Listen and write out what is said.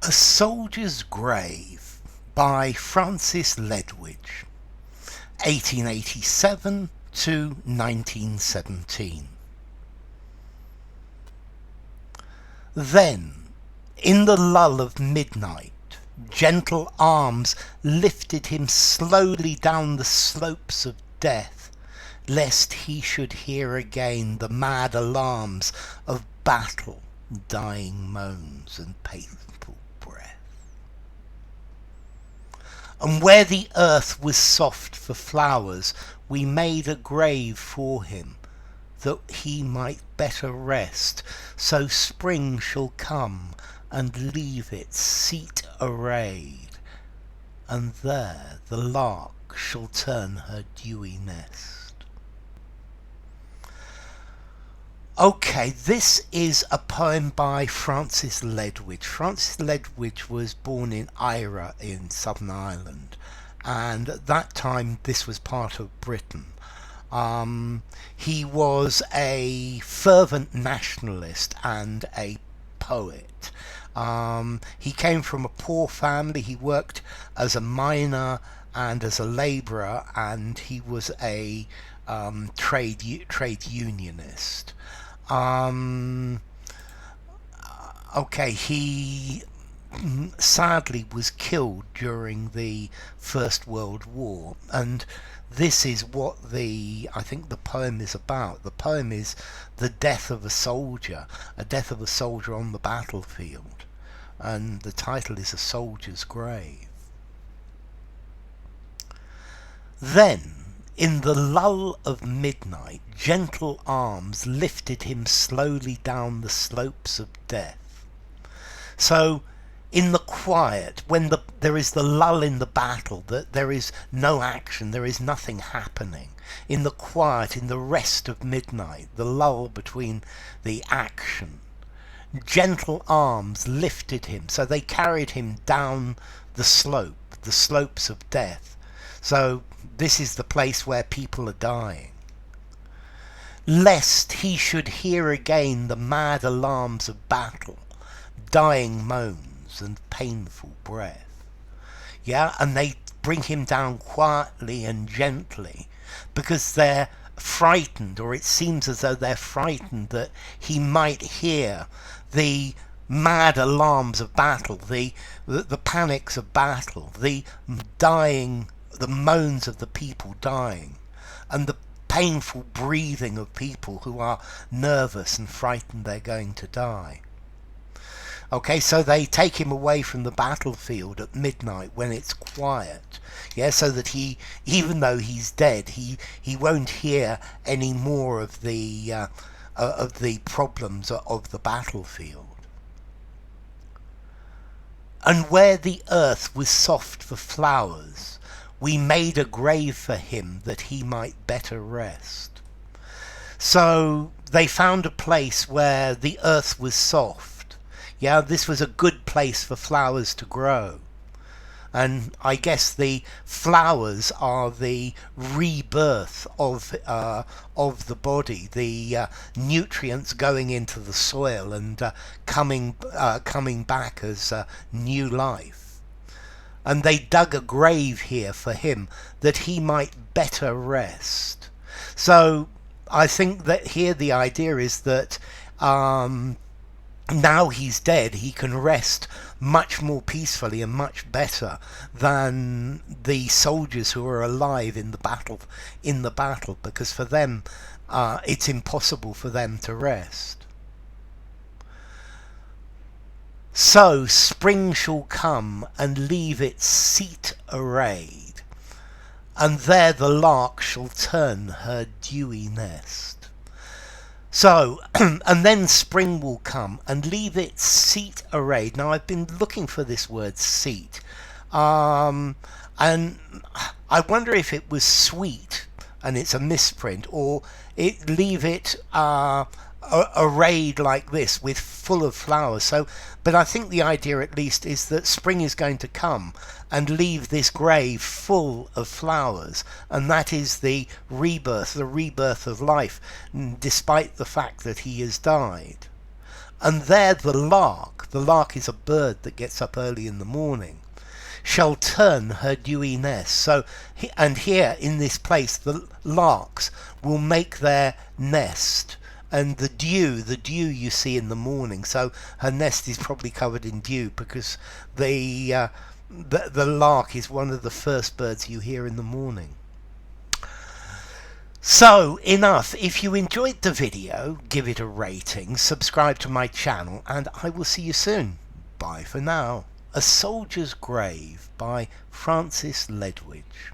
A Soldier's Grave by Francis Ledwidge, 1887 to 1917. Then, in the lull of midnight, gentle arms lifted him slowly down the slopes of death, lest he should hear again the mad alarms of battle, dying moans and painful breath. And where the earth was soft for flowers, we made a grave for him, that he might better rest. So spring shall come and leave its seat arrayed, and there the lark shall turn her dewy nest. Okay, this is a poem by Francis Ledwidge. Francis Ledwidge was born in Ira in Southern Ireland, and at that time this was part of Britain. He was a fervent nationalist and a poet. He came from a poor family. He worked as a miner and as a labourer, and he was a trade unionist. Okay, he sadly was killed during the First World War, and this is what I think the poem is about. The poem is the death of a soldier on the battlefield, and the title is A Soldier's Grave. Then, in the lull of midnight, gentle arms lifted him slowly down the slopes of death. So, in the quiet, when there is the lull in the battle, that there is no action, there is nothing happening. In the quiet, in the rest of midnight, the lull between the action, gentle arms lifted him, so they carried him down the slopes of death. So this is the place where people are dying. Lest he should hear again the mad alarms of battle, dying moans and painful breath. Yeah, and they bring him down quietly and gently because they're frightened, or it seems as though they're frightened that he might hear the mad alarms of battle, the panics of battle, the dying, the moans of the people dying, and the painful breathing of people who are nervous and frightened they're going to die. Okay, so they take him away from the battlefield at midnight when it's quiet, yeah, so that he, even though he's dead, he won't hear any more of the problems of the battlefield. And where the earth was soft for flowers, we made a grave for him that he might better rest. So they found a place where the earth was soft. Yeah, this was a good place for flowers to grow. And I guess the flowers are the rebirth of the body, the nutrients going into the soil and coming back as new life. And they dug a grave here for him that he might better rest. So I think that here the idea is that now he's dead, he can rest much more peacefully and much better than the soldiers who are alive in the battle, because for them it's impossible for them to rest. So spring shall come and leave its seat arrayed, and there the lark shall turn her dewy nest. So, and then spring will come and leave its seat arrayed. Now, I've been looking for this word seat, and I wonder if it was sweet and it's a misprint, or leave it arrayed like this with full of flowers. So, but I think the idea at least is that spring is going to come and leave this grave full of flowers, and that is the rebirth of life, despite the fact that he has died. And there the lark is a bird that gets up early in the morning, shall turn her dewy nest. So, and here in this place, the larks will make their nest, and the dew you see in the morning. So her nest is probably covered in dew because the lark is one of the first birds you hear in the morning. So, enough. If you enjoyed the video, give it a rating, subscribe to my channel, and I will see you soon. Bye for now. A Soldier's Grave by Francis Ledwidge.